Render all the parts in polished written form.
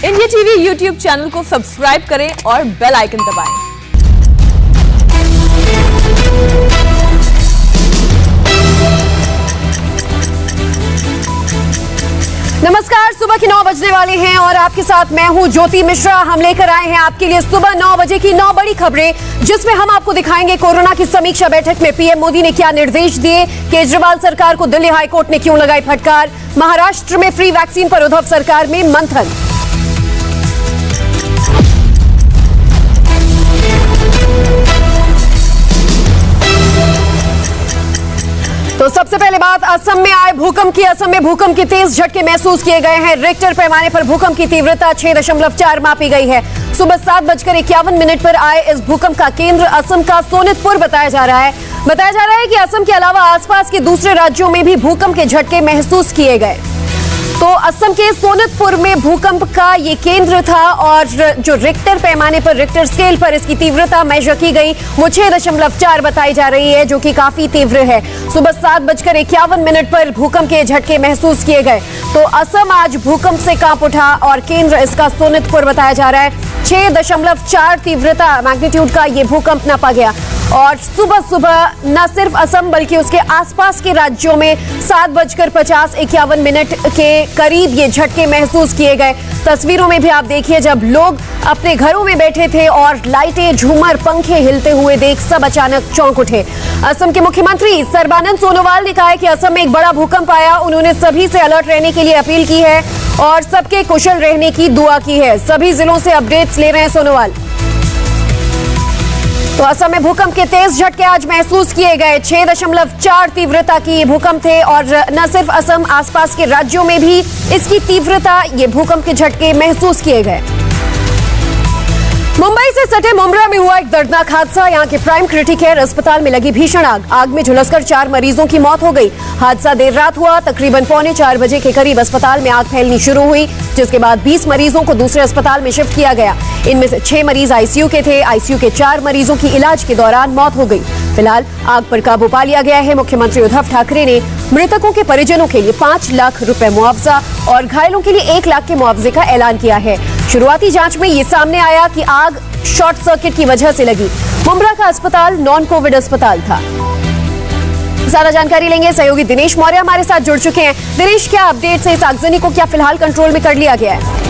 India TV YouTube channel को subscribe करें और बेल आइकन दबाएं। नमस्कार, सुबह के 9 बजने वाले हैं और आपके साथ मैं हूं ज्योति मिश्रा। हम लेकर आए हैं आपके लिए सुबह 9 बजे की 9 बड़ी खबरें, जिसमें हम आपको दिखाएंगे कोरोना की समीक्षा बैठक में पीएम मोदी ने क्या निर्देश दिए, केजरीवाल सरकार को दिल्ली हाईकोर्ट ने क्यों लगाई फटकार, महाराष्ट्र में फ्री वैक्सीन पर उद्धव सरकार में मंथन। तो सबसे पहले बात असम में आए भूकंप की। असम में भूकंप के तेज झटके महसूस किए गए हैं। रिक्टर पैमाने पर भूकंप की तीव्रता 6.4 मापी गई है। सुबह 7:51 पर आए इस भूकंप का केंद्र असम का सोनितपुर बताया जा रहा है कि असम के अलावा आसपास के दूसरे राज्यों में भी भूकंप के झटके महसूस किए गए। तो असम के सोनितपुर में भूकंप का ये केंद्र था और जो रिक्टर पैमाने पर, रिक्टर स्केल पर इसकी तीव्रता मेजर की गई वो 6.4 बताई जा रही है, जो कि काफी तीव्र है। सुबह 7:51 पर भूकंप के झटके महसूस किए गए। तो असम आज भूकंप से कांप उठा और केंद्र इसका सोनितपुर बताया जा रहा है। 6.4 तीव्रता मैग्नीट्यूड का ये भूकंप नापा गया और सुबह न सिर्फ असम बल्कि उसके आसपास के राज्यों में 7:50-51 के करीब ये झटके महसूस किए गए। तस्वीरों में भी आप देखिए, जब लोग अपने घरों में बैठे थे और लाइटें, झूमर, पंखे हिलते हुए देख सब अचानक चौंक उठे। असम के मुख्यमंत्री सर्बानंद सोनोवाल ने कहा है कि असम में एक बड़ा भूकंप आया। उन्होंने सभी से अलर्ट रहने के लिए अपील की है और सबके कुशल रहने की दुआ की है। सभी जिलों से अपडेट्स ले रहे हैं सोनोवाल। तो असम में भूकंप के तेज झटके आज महसूस किए गए। 6.4 तीव्रता की ये भूकंप थे और न सिर्फ असम, आसपास के राज्यों में भी इसकी तीव्रता, ये भूकंप के झटके महसूस किए गए। मुंबई से सटे मुंब्रा में हुआ एक दर्दनाक हादसा। यहाँ के प्राइम क्रिटिक केयर अस्पताल में लगी भीषण आग में झुलसकर 4 मरीजों की मौत हो गई। हादसा देर रात हुआ। तकरीबन 3:45 बजे के करीब अस्पताल में आग फैलनी शुरू हुई, जिसके बाद 20 मरीजों को दूसरे अस्पताल में शिफ्ट किया गया। इनमें से 6 मरीज आईसीयू के थे। आईसीयू के 4 मरीजों की इलाज के दौरान मौत हो गई। फिलहाल आग पर काबू पा लिया गया है। मुख्यमंत्री उद्धव ठाकरे ने मृतकों के परिजनों के लिए 5 लाख रुपए मुआवजा और घायलों के लिए 1 लाख के मुआवजे का ऐलान किया है। शुरुआती जांच में ये सामने आया कि आग शॉर्ट सर्किट की वजह से लगी। मुंब्रा का अस्पताल नॉन कोविड अस्पताल था। ज्यादा जानकारी लेंगे, सहयोगी दिनेश मौर्य हमारे साथ जुड़ चुके हैं। दिनेश, क्या अपडेट्स है? इस आगजनी को क्या फिलहाल कंट्रोल में कर लिया गया है?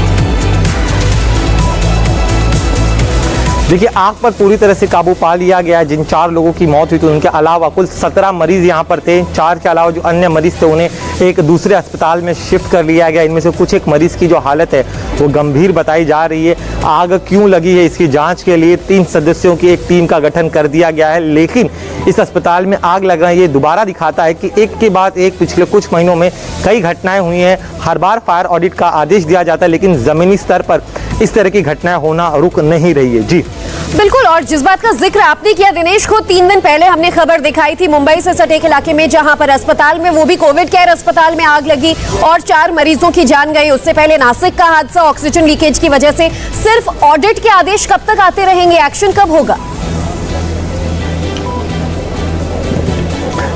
देखिए, आग पर पूरी तरह से काबू पा लिया गया है। जिन 4 लोगों की मौत हुई थी उनके अलावा कुल 17 मरीज यहाँ पर थे। 4 के अलावा जो अन्य मरीज थे उन्हें एक दूसरे अस्पताल में शिफ्ट कर लिया गया। इनमें से कुछ एक मरीज की जो हालत है वो गंभीर बताई जा रही है। आग क्यों लगी है इसकी जांच के लिए 3 सदस्यों की एक टीम का गठन कर दिया गया है। लेकिन इस अस्पताल में आग लगना ये दोबारा दिखाता है कि एक के बाद एक पिछले कुछ महीनों में कई घटनाएं हुई हैं। हर बार फायर ऑडिट का आदेश दिया जाता है, लेकिन जमीनी स्तर पर इस तरह की घटनाएं होना रुक नहीं रही है। जी बिल्कुल, और जिस बात का जिक्र आपने किया दिनेश को, 3 दिन पहले हमने खबर दिखाई थी मुंबई से सटे एक इलाके में, जहां पर अस्पताल में, वो भी कोविड केयर अस्पताल में आग लगी और 4 मरीजों की जान गई। उससे पहले नासिक का हादसा ऑक्सीजन लीकेज की वजह से। सिर्फ ऑडिट के आदेश कब तक आते रहेंगे? एक्शन कब होगा?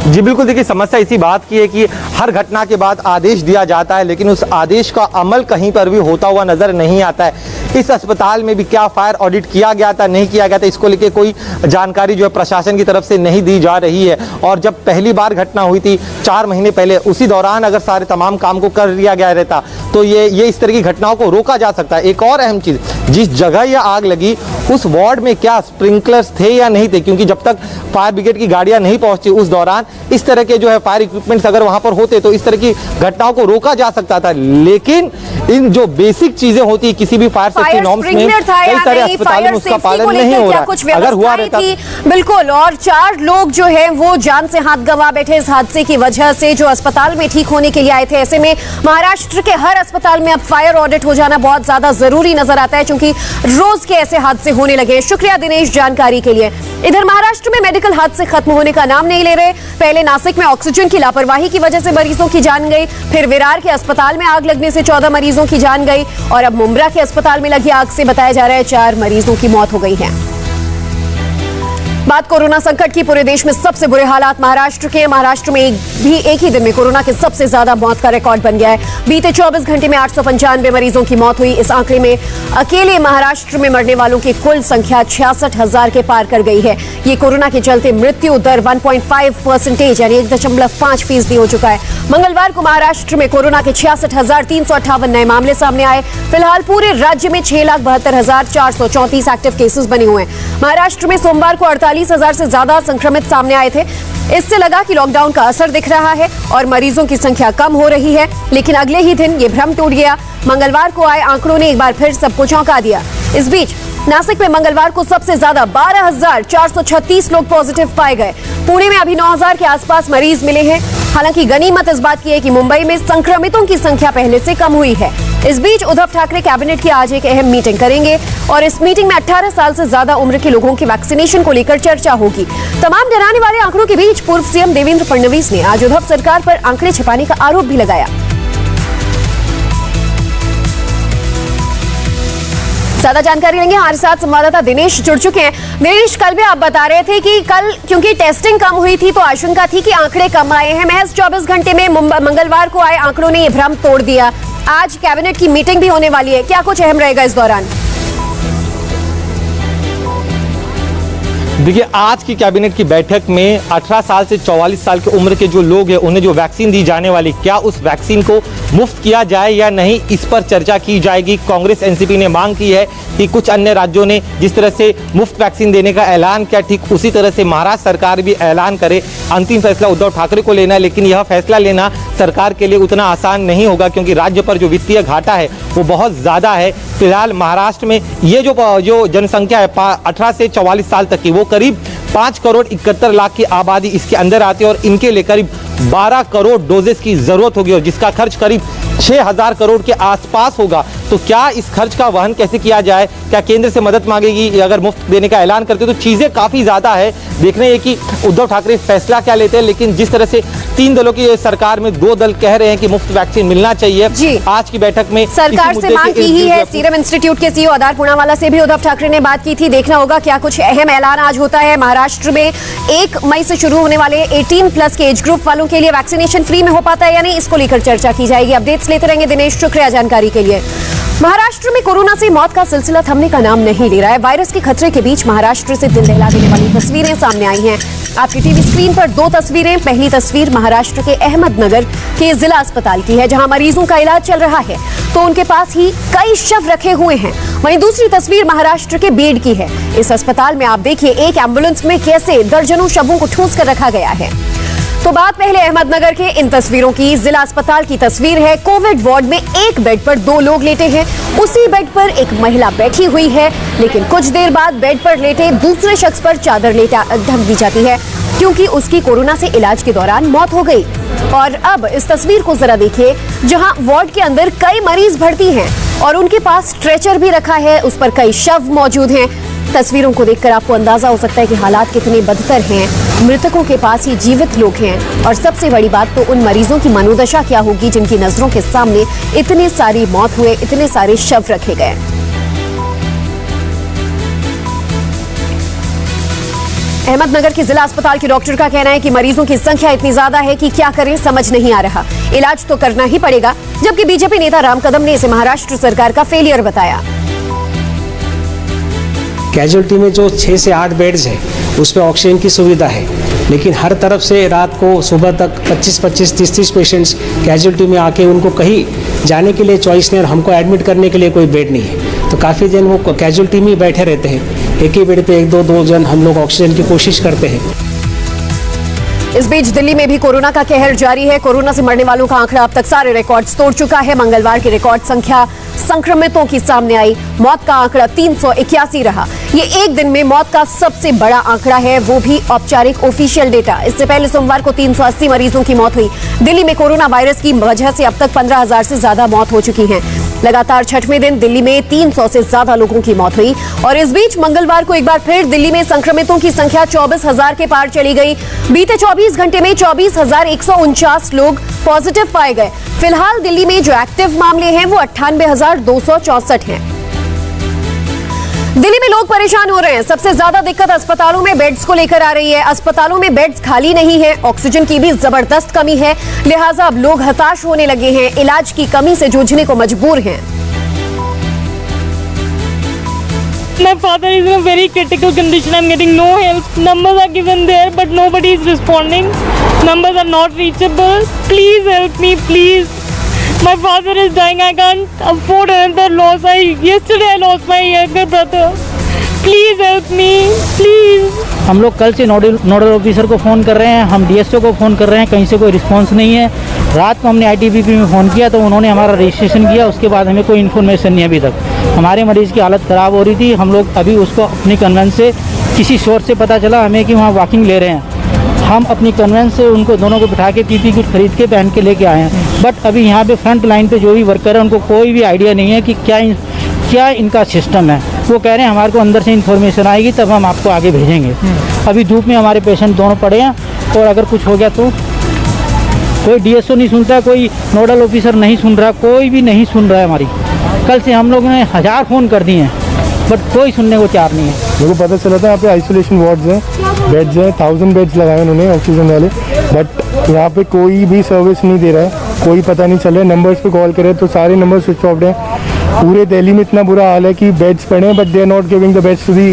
जी बिल्कुल, देखिए समस्या इसी बात की है कि हर घटना के बाद आदेश दिया जाता है, लेकिन उस आदेश का अमल कहीं पर भी होता हुआ नजर नहीं आता है। इस अस्पताल में भी क्या फायर ऑडिट किया गया था, नहीं किया गया था, इसको लेके कोई जानकारी जो है प्रशासन की तरफ से नहीं दी जा रही है। और जब पहली बार घटना हुई थी 4 महीने पहले, उसी दौरान अगर सारे तमाम काम को कर लिया गया रहता तो ये इस तरह की घटनाओं को रोका जा सकता है। एक और अहम चीज, जिस जगह यह आग लगी उस वार्ड में क्या स्प्रिंकलर्स थे या नहीं थे, क्योंकि जब तक फायर ब्रिगेड की गाड़ियां नहीं पहुंची उस दौरान इस तरह के जो है फायर इक्विपमेंट्स अगर वहां पर होते तो इस तरह की घटनाओं को रोका जा सकता था। लेकिन इन जो बेसिक चीजें होती है किसी भी फायर सेफ्टी नॉर्म्स में, कई सारे अस्पतालों में उसका पालन नहीं हो रहा। अगर हुआ रहता बिल्कुल, और 4 लोग जो है वो जान से हाथ गंवा बैठे इस हादसे की वजह से, जो अस्पताल में ठीक होने के लिए आए थे। ऐसे में महाराष्ट्र के हर अस्पताल में अब फायर ऑडिट हो जाना बहुत ज्यादा जरूरी नजर आता है, क्योंकि रोज के ऐसे हादसे होने लगे। शुक्रिया दिनेश जानकारी के लिए। इधर महाराष्ट्र में मेडिकल हादसे खत्म होने का नाम नहीं ले रहे। पहले नासिक में ऑक्सीजन की लापरवाही की वजह से मरीजों की जान गई, फिर विरार के अस्पताल में आग लगने से 14 मरीजों की जान गई और अब मुंब्रा के अस्पताल में लगी आग से बताया जा रहा है 4 मरीजों की मौत हो गई है। बात कोरोना संकट की, पूरे देश में सबसे बुरे हालात महाराष्ट्र के। महाराष्ट्र में एक ही दिन में कोरोना के सबसे ज्यादा मौत का रिकॉर्ड बन गया है। बीते 24 घंटे में 895 मरीजों की मौत हुई। इस आंकड़े में अकेले महाराष्ट्र में मरने वालों की कुल संख्या 66,000 के पार कर गई है। ये कोरोना के चलते मृत्यु दर 1.5% यानी 1.5% हो चुका है। मंगलवार को महाराष्ट्र में कोरोना के 66,358 नए मामले सामने आए। फिलहाल पूरे राज्य में 6,72,434 एक्टिव केसेस बने हुए हैं। महाराष्ट्र में सोमवार को 48,000 से ज्यादा संक्रमित सामने आए थे। इससे लगा कि लॉकडाउन का असर दिख रहा है और मरीजों की संख्या कम हो रही है, लेकिन अगले ही दिन ये भ्रम टूट गया। मंगलवार को आए आंकड़ों ने एक बार फिर सबको चौंका दिया। इस बीच नासिक में मंगलवार को सबसे ज्यादा 12,436 लोग पॉजिटिव पाए गए। पुणे में अभी 9,000 के आसपास मरीज मिले हैं। हालांकि गनीमत इस बात की है कि मुंबई में संक्रमितों की संख्या पहले से कम हुई है। इस बीच उद्धव ठाकरे कैबिनेट की आज एक अहम मीटिंग करेंगे और इस मीटिंग में 18 साल से ज्यादा उम्र के लोगों की वैक्सीनेशन को लेकर चर्चा होगी। तमाम डराने वाले आंकड़ों के बीच पूर्व सीएम देवेंद्र फडणवीस ने आज उद्धव सरकार पर आंकड़े छिपाने का आरोप भी लगाया। ज्यादा जानकारी लेंगे, हमारे साथ संवाददाता दिनेश जुड़ चुके हैं। दिनेश, कल भी आप बता रहे थे कि कल क्योंकि टेस्टिंग कम हुई थी तो आशंका थी कि आंकड़े कम आए हैं। महज 24 घंटे में मंगलवार को आए आंकड़ों ने ये भ्रम तोड़ दिया। आज कैबिनेट की मीटिंग भी होने वाली है, क्या कुछ अहम रहेगा इस दौरान? देखिए, आज की कैबिनेट की बैठक में 18 साल से 44 साल की उम्र के जो लोग हैं उन्हें जो वैक्सीन दी जाने वाली, क्या उस वैक्सीन को मुफ्त किया जाए या नहीं, इस पर चर्चा की जाएगी। कांग्रेस एनसीपी ने मांग की है कि कुछ अन्य राज्यों ने जिस तरह से मुफ्त वैक्सीन देने का ऐलान किया, ठीक उसी तरह से महाराष्ट्र सरकार भी ऐलान करे। अंतिम फैसला उद्धव ठाकरे को लेना है, लेकिन यह फैसला लेना सरकार के लिए उतना आसान नहीं होगा क्योंकि राज्य पर जो वित्तीय घाटा है वो बहुत ज़्यादा है। फिलहाल महाराष्ट्र में ये जो जनसंख्या है 18 से 44 साल तक की, वो करीब 5,71,00,000 की आबादी इसके अंदर आती है और इनके लिए करीब 12 करोड़ डोजेस की जरूरत होगी और जिसका खर्च करीब 6,000 करोड़ के आसपास होगा। तो क्या इस खर्च का वहन कैसे किया जाए? क्या केंद्र से मदद मांगेगी? अगर मुफ्त देने का ऐलान करते तो चीजें काफी ज्यादा है। देखने ये कि उद्धव ठाकरे फैसला क्या लेते हैं, लेकिन जिस तरह से 3 दलों की सरकार में 2 दल कह रहे हैं कि मुफ्त वैक्सीन मिलना चाहिए। आज की बैठक में सरकार से मांग की ही है। सीरम इंस्टीट्यूट के सीईओ आधार पूनावाला से भी उद्धव ठाकरे ने बात की थी। देखना होगा क्या कुछ अहम ऐलान आज होता है। महाराष्ट्र में 1 मई से शुरू होने वाले 18+ के एज ग्रुप वालों के लिए वैक्सीनेशन फ्री में हो पाता है या नहीं, इसको लेकर चर्चा की जाएगी। अपडेट्स लेते रहेंगे दिनेश, शुक्रिया जानकारी के लिए। महाराष्ट्र में कोरोना से मौत का सिलसिला थमने का नाम नहीं ले रहा है। वायरस के खतरे के बीच महाराष्ट्र से दिल दहला देने वाली तस्वीरें सामने आई हैं। आपकी टीवी स्क्रीन पर 2 तस्वीरें। पहली तस्वीर महाराष्ट्र के अहमदनगर के जिला अस्पताल की है, जहां मरीजों का इलाज चल रहा है तो उनके पास ही कई शव रखे हुए हैं। वहीं दूसरी तस्वीर महाराष्ट्र के बीड की है। इस अस्पताल में आप देखिए एक एम्बुलेंस में कैसे दर्जनों शवों को ठूंस कर रखा गया है। तो बात पहले अहमदनगर के इन तस्वीरों की। जिला अस्पताल की तस्वीर है। कोविड वार्ड में एक बेड पर 2 लोग लेटे हैं। उसी बेड पर एक महिला बैठी हुई है, लेकिन कुछ देर बाद बेड पर लेटे दूसरे शख्स पर चादर ढक दी जाती है क्योंकि उसकी कोरोना से इलाज के दौरान मौत हो गई। और अब इस तस्वीर को जरा देखिए, जहां वार्ड के अंदर कई मरीज भर्ती हैं और उनके पास स्ट्रेचर भी रखा है, उस पर कई शव मौजूद हैं। तस्वीरों को देखकर आपको अंदाजा हो सकता है कि हालात कितने बदतर हैं। मृतकों के पास ही जीवित लोग हैं और सबसे बड़ी बात तो उन मरीजों की मनोदशा क्या होगी जिनकी नजरों के सामने इतनी सारी मौत हुए, इतने सारे शव रखे गए। अहमदनगर के जिला अस्पताल के डॉक्टर का कहना है कि मरीजों की संख्या इतनी ज्यादा है कि क्या करें समझ नहीं आ रहा। इलाज तो करना ही पड़ेगा, जबकि बीजेपी नेता राम कदम ने इसे महाराष्ट्र सरकार का फेलियर बताया। कैजुअलिटी में जो 6 से 8 बेड्स है उसमें ऑक्सीजन की सुविधा है, लेकिन हर तरफ से रात को सुबह तक 25-25, 30-30 पेशेंट्स कैजुअलिटी में आके उनको कहीं जाने के लिए चॉइस नहीं और हमको एडमिट करने के लिए कोई बेड नहीं है। तो काफ़ी जन वो कैजुअलिटी में बैठे रहते हैं। एक ही बेड पे 1-2 जन हम लोग ऑक्सीजन की कोशिश करते हैं। इस बीच दिल्ली में भी कोरोना का कहर जारी है। कोरोना से मरने वालों का आंकड़ा अब तक सारे रिकॉर्ड्स तोड़ चुका है। मंगलवार की रिकॉर्ड संख्या संक्रमितों की सामने आई। मौत का आंकड़ा 381 रहा। ये एक दिन में मौत का सबसे बड़ा आंकड़ा है, वो भी औपचारिक ऑफिशियल डेटा। इससे पहले सोमवार को 380 मरीजों की मौत हुई। दिल्ली में कोरोना वायरस की वजह से अब तक 15,000 से ज्यादा मौत हो चुकी है। लगातार 6वें दिन दिल्ली में 300 से ज्यादा लोगों की मौत हुई। और इस बीच मंगलवार को एक बार फिर दिल्ली में संक्रमितों की संख्या 24,000 के पार चली गई। बीते 24 घंटे में 24,149 लोग पॉजिटिव पाए गए। फिलहाल दिल्ली में जो एक्टिव मामले हैं वो 98,264 हैं। दिल्ली में लोग परेशान हो रहे हैं। सबसे ज्यादा दिक्कत अस्पतालों में बेड्स को लेकर आ रही है। अस्पतालों में बेड्स खाली नहीं है, ऑक्सीजन की भी जबरदस्त कमी है, लिहाजा अब लोग हताश होने लगे हैं, इलाज की कमी से जूझने को मजबूर हैं। My father is in a very critical condition. I'm getting no help. Numbers are given there, but nobody is responding. Numbers are not reachable. Please help me, please. My father is dying. I can't afford another loss. Yesterday I lost my younger brother. Please help me, please. हम लोग कल से nodal officer को phone कर रहे हैं, हम DSO को फ़ोन कर रहे हैं, कहीं से कोई रिस्पांस नहीं है। रात को हमने आईटीबीपी में फ़ोन किया तो उन्होंने हमारा रजिस्ट्रेशन किया, उसके बाद हमें कोई इन्फॉर्मेशन नहीं अभी तक। हमारे मरीज़ की हालत ख़राब हो रही थी, हम लोग अभी उसको अपनी कन्वेंस से किसी सोर्स से पता चला हमें कि वहाँ वॉकिंग ले रहे हैं। हम अपनी कन्वेंस से उनको दोनों को बिठा के पीपी किट खरीद के पहन के लेके आए हैं। बट अभी यहाँ पे फ्रंट लाइन पे जो भी वर्कर है उनको कोई भी आइडिया नहीं है कि क्या इनका सिस्टम है। वो कह रहे हैं हमारे को अंदर से इन्फॉर्मेशन आएगी तब हम आपको आगे भेजेंगे। अभी धूप में हमारे पेशेंट दोनों पड़े हैं और अगर कुछ हो गया तो कोई डीएसओ नहीं सुनता, कोई नोडल ऑफिसर नहीं सुन रहा, कोई भी नहीं सुन रहा है हमारी। कल से हम लोगों ने 1000 फ़ोन कर दिए हैं बट कोई सुनने को तैयार नहीं है। मेरे को पता चला था यहाँ पे आइसोलेशन वार्ड्स हैं, बेड्स हैं, 1000 बेड्स लगाए उन्होंने ऑक्सीजन वाले, बट यहाँ पे कोई भी सर्विस नहीं दे रहा है, कोई पता नहीं चल रहा है। नंबर्स पे कॉल करे तो सारे नंबर स्विच ऑफ हैं। पूरे दिल्ली में इतना बुरा हाल है कि बेड्स पड़े हैं but they are not giving the beds to the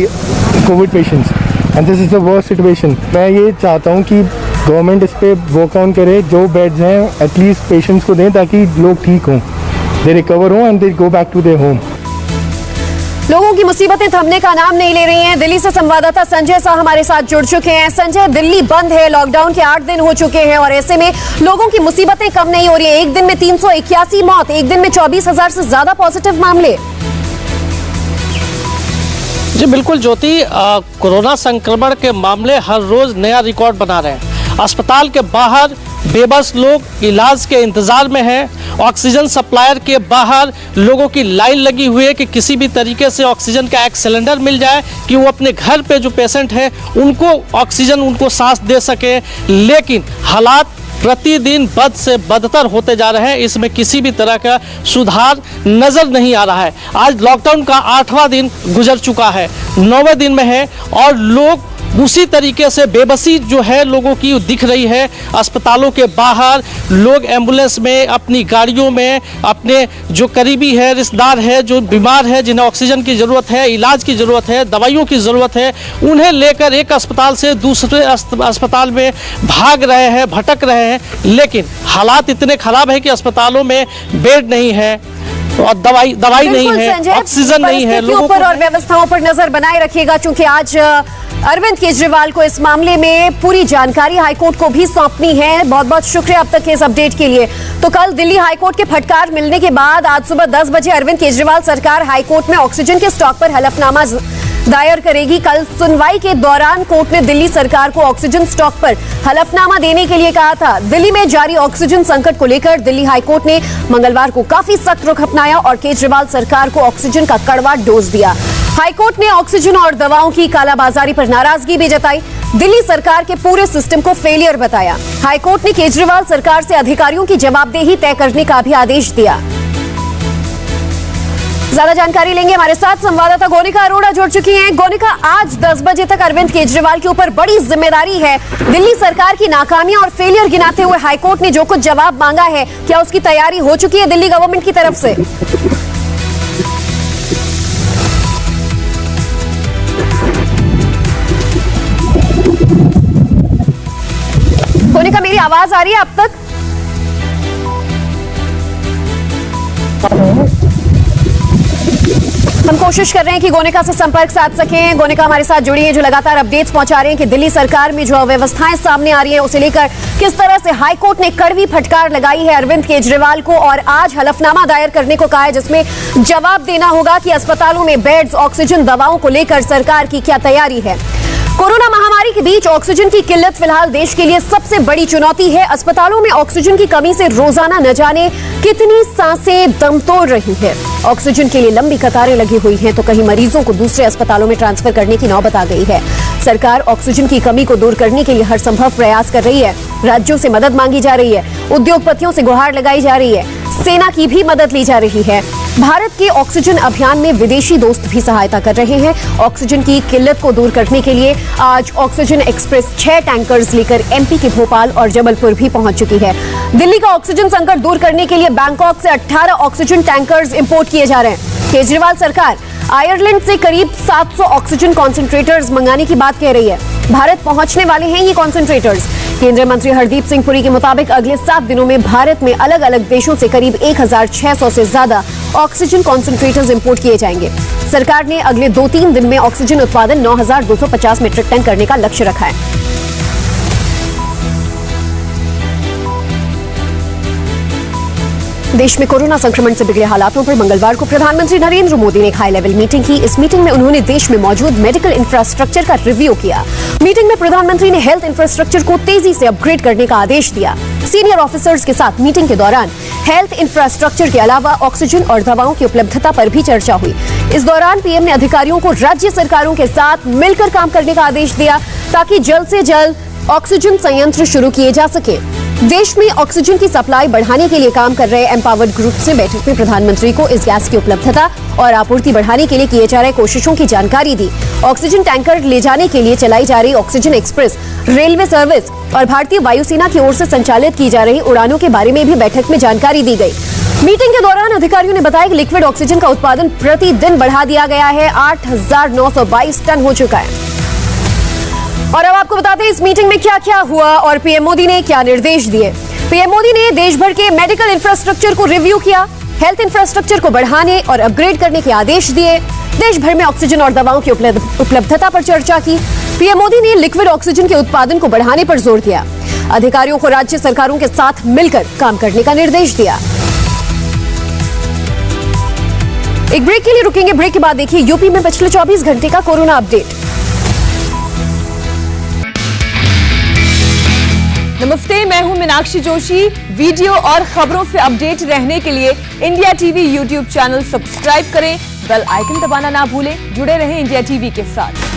COVID patients and this is the worst situation. मैं ये चाहता हूँ कि गवर्नमेंट इस पर वर्क ऑन करे, जो बेड्स हैं एटलीस्ट पेशेंट्स को दें ताकि लोग ठीक हों, दे रिकवर हों and they go back to their home. लोगों की मुसीबतें थमने का नाम नहीं ले रही हैं। दिल्ली से संवाददाता संजय शाह हमारे साथ जुड़ चुके हैं। संजय, दिल्ली बंद है, लॉकडाउन के 8 दिन हो चुके हैं और ऐसे में लोगों की मुसीबतें कम नहीं हो रही है। एक दिन में 381 मौत, एक दिन में 24,000 से ज्यादा पॉजिटिव मामले। जी बिल्कुल ज्योति, कोरोना संक्रमण के मामले हर रोज नया रिकॉर्ड बना रहे हैं। अस्पताल के बाहर बेबस लोग इलाज के इंतजार में हैं। ऑक्सीजन सप्लायर के बाहर लोगों की लाइन लगी हुई है कि किसी भी तरीके से ऑक्सीजन का एक सिलेंडर मिल जाए कि वो अपने घर पे जो पेशेंट है उनको ऑक्सीजन, उनको सांस दे सके। लेकिन हालात प्रतिदिन बद से बदतर होते जा रहे हैं, इसमें किसी भी तरह का सुधार नज़र नहीं आ रहा है। आज लॉकडाउन का 8वां दिन गुजर चुका है, 9वें दिन में है और लोग उसी तरीके से बेबसी जो है लोगों की दिख रही है। अस्पतालों के बाहर लोग एम्बुलेंस में, अपनी गाड़ियों में, अपने जो करीबी है, रिश्तेदार है, जो बीमार है, जिन्हें ऑक्सीजन की ज़रूरत है, इलाज की ज़रूरत है, दवाइयों की ज़रूरत है, उन्हें लेकर एक अस्पताल से दूसरे अस्पताल में भाग रहे हैं, भटक रहे हैं। लेकिन हालात इतने ख़राब है कि अस्पतालों में बेड नहीं है और दवाई नहीं है, ऑक्सीजन नहीं है। लोगों पर और व्यवस्थाओं पर नजर बनाए रखिएगा, क्योंकि आज अरविंद केजरीवाल को इस मामले में पूरी जानकारी हाईकोर्ट को भी सौंपनी है। बहुत बहुत शुक्रिया अब तक के इस अपडेट के लिए। तो कल दिल्ली हाईकोर्ट के फटकार मिलने के बाद आज सुबह 10 बजे अरविंद केजरीवाल सरकार हाईकोर्ट में ऑक्सीजन के स्टॉक पर हलफनामा दायर करेगी। कल सुनवाई के दौरान कोर्ट ने दिल्ली सरकार को ऑक्सीजन स्टॉक पर हलफनामा देने के लिए कहा था। दिल्ली में जारी ऑक्सीजन संकट को लेकर दिल्ली हाईकोर्ट ने मंगलवार को काफी सख्त रुख अपनाया और केजरीवाल सरकार को ऑक्सीजन का कड़वा डोज दिया। हाईकोर्ट ने ऑक्सीजन और दवाओं की कालाबाजारी पर नाराजगी भी जताई, दिल्ली सरकार के पूरे सिस्टम को फेलियर बताया। हाईकोर्ट ने केजरीवाल सरकार से अधिकारियों की जवाबदेही तय करने का भी आदेश दिया। ज्यादा जानकारी लेंगे, हमारे साथ संवाददाता गोनिका अरोड़ा जुड़ चुकी हैं। गोनिका, आज 10 बजे तक अरविंद केजरीवाल के ऊपर बड़ी जिम्मेदारी है। दिल्ली सरकार की नाकामियां और फेलियर गिनाते हुए हाईकोर्ट ने जो कुछ जवाब मांगा है, क्या उसकी तैयारी हो चुकी है दिल्ली गवर्नमेंट की तरफ से? गोनिका, मेरी आवाज आ रही है अब तक? हम कोशिश कर रहे हैं कि गोनिका से संपर्क साध सकें। गोनिका हमारे साथ जुड़ी हैं, जो लगातार अपडेट्स पहुंचा रहे हैं कि दिल्ली सरकार में जो अव्यवस्थाएं सामने आ रही हैं उसे लेकर किस तरह से हाईकोर्ट ने कड़वी फटकार लगाई है अरविंद केजरीवाल को और आज हलफनामा दायर करने को कहा है, जिसमें जवाब देना होगा कि अस्पतालों में बेड्स, ऑक्सीजन, दवाओं को लेकर सरकार की क्या तैयारी है। कोरोना महामारी के बीच ऑक्सीजन की किल्लत फिलहाल देश के लिए सबसे बड़ी चुनौती है। अस्पतालों में ऑक्सीजन की कमी से रोजाना न जाने कितनी सांसें दम तोड़ रही है। ऑक्सीजन के लिए लंबी कतारें लगी हुई हैं, तो कहीं मरीजों को दूसरे अस्पतालों में ट्रांसफर करने की नौबत आ गई है। सरकार ऑक्सीजन की कमी को दूर करने के लिए हर संभव प्रयास कर रही है। राज्यों से मदद मांगी जा रही है, उद्योगपतियों से गुहार लगाई जा रही है। सेना की भी मदद ली जा रही है। भारत के ऑक्सीजन अभियान में विदेशी दोस्त भी सहायता कर रहे हैं। ऑक्सीजन की किल्लत को दूर करने के लिए आज ऑक्सीजन एक्सप्रेस 6 टैंकर्स लेकर एमपी के भोपाल और जबलपुर भी पहुंच चुकी है। दिल्ली का ऑक्सीजन संकट दूर करने के लिए बैंकॉक से 18 ऑक्सीजन टैंकर्स इंपोर्ट किए जा रहे हैं। केजरीवाल सरकार आयरलैंड से करीब 700 ऑक्सीजन कॉन्सेंट्रेटर्स मंगाने की बात कह रही है। भारत पहुंचने वाले हैं ये कॉन्सेंट्रेटर्स। केंद्रीय मंत्री हरदीप सिंह पुरी के मुताबिक अगले 7 दिनों में भारत में अलग अलग देशों से करीब 1600 से ज्यादा ऑक्सीजन कॉन्सेंट्रेटर्स इंपोर्ट किए जाएंगे। सरकार ने अगले 2-3 दिन में ऑक्सीजन उत्पादन 9250 मीट्रिक टन करने का लक्ष्य रखा है। देश में कोरोना संक्रमण से बिगड़े हालातों पर मंगलवार को प्रधानमंत्री नरेंद्र मोदी ने एक हाई लेवल मीटिंग की। इस मीटिंग में उन्होंने देश में मौजूद मेडिकल इंफ्रास्ट्रक्चर का रिव्यू किया। मीटिंग में प्रधानमंत्री ने हेल्थ इंफ्रास्ट्रक्चर को तेजी से अपग्रेड करने का आदेश दिया। सीनियर ऑफिसर्स के साथ मीटिंग के दौरान हेल्थ इंफ्रास्ट्रक्चर के अलावा ऑक्सीजन और दवाओं की उपलब्धता पर भी चर्चा हुई। इस दौरान पीएम ने अधिकारियों को राज्य सरकारों के साथ मिलकर काम करने का आदेश दिया ताकि जल्द से जल्द ऑक्सीजन संयंत्र शुरू किए जा सके। देश में ऑक्सीजन की सप्लाई बढ़ाने के लिए काम कर रहे एम्पावर्ड ग्रुप से बैठक में प्रधानमंत्री को इस गैस की उपलब्धता और आपूर्ति बढ़ाने के लिए किए जा रहे कोशिशों की जानकारी दी। ऑक्सीजन टैंकर ले जाने के लिए चलाई जा रही ऑक्सीजन एक्सप्रेस रेलवे सर्विस और भारतीय वायुसेना की ओर से संचालित की जा रही उड़ानों के बारे में भी बैठक में जानकारी दी गई। मीटिंग के दौरान अधिकारियों ने बताया कि लिक्विड ऑक्सीजन का उत्पादन प्रतिदिन बढ़ा दिया गया है। 8,922 टन हो चुका है। और अब आपको बताते हैं इस मीटिंग में क्या क्या हुआ और पीएम मोदी ने क्या निर्देश दिए। पीएम मोदी ने देश भर के मेडिकल इंफ्रास्ट्रक्चर को रिव्यू किया, हेल्थ इंफ्रास्ट्रक्चर को बढ़ाने और अपग्रेड करने के आदेश दिए। देश भर में ऑक्सीजन और दवाओं की उपलब्धता पर चर्चा की। पीएम मोदी ने लिक्विड ऑक्सीजन के उत्पादन को बढ़ाने पर जोर दिया। अधिकारियों को राज्य सरकारों के साथ मिलकर काम करने का निर्देश दिया। एक ब्रेक के लिए रुकेंगे। ब्रेक के बाद देखिए यूपी में पिछले 24 घंटे का कोरोना अपडेट। नमस्ते, मैं हूं मीनाक्षी जोशी। वीडियो और खबरों से अपडेट रहने के लिए India TV YouTube channel subscribe करें, बेल आइकन दबाना ना भूलें। जुड़े रहें इंडिया टीवी के साथ।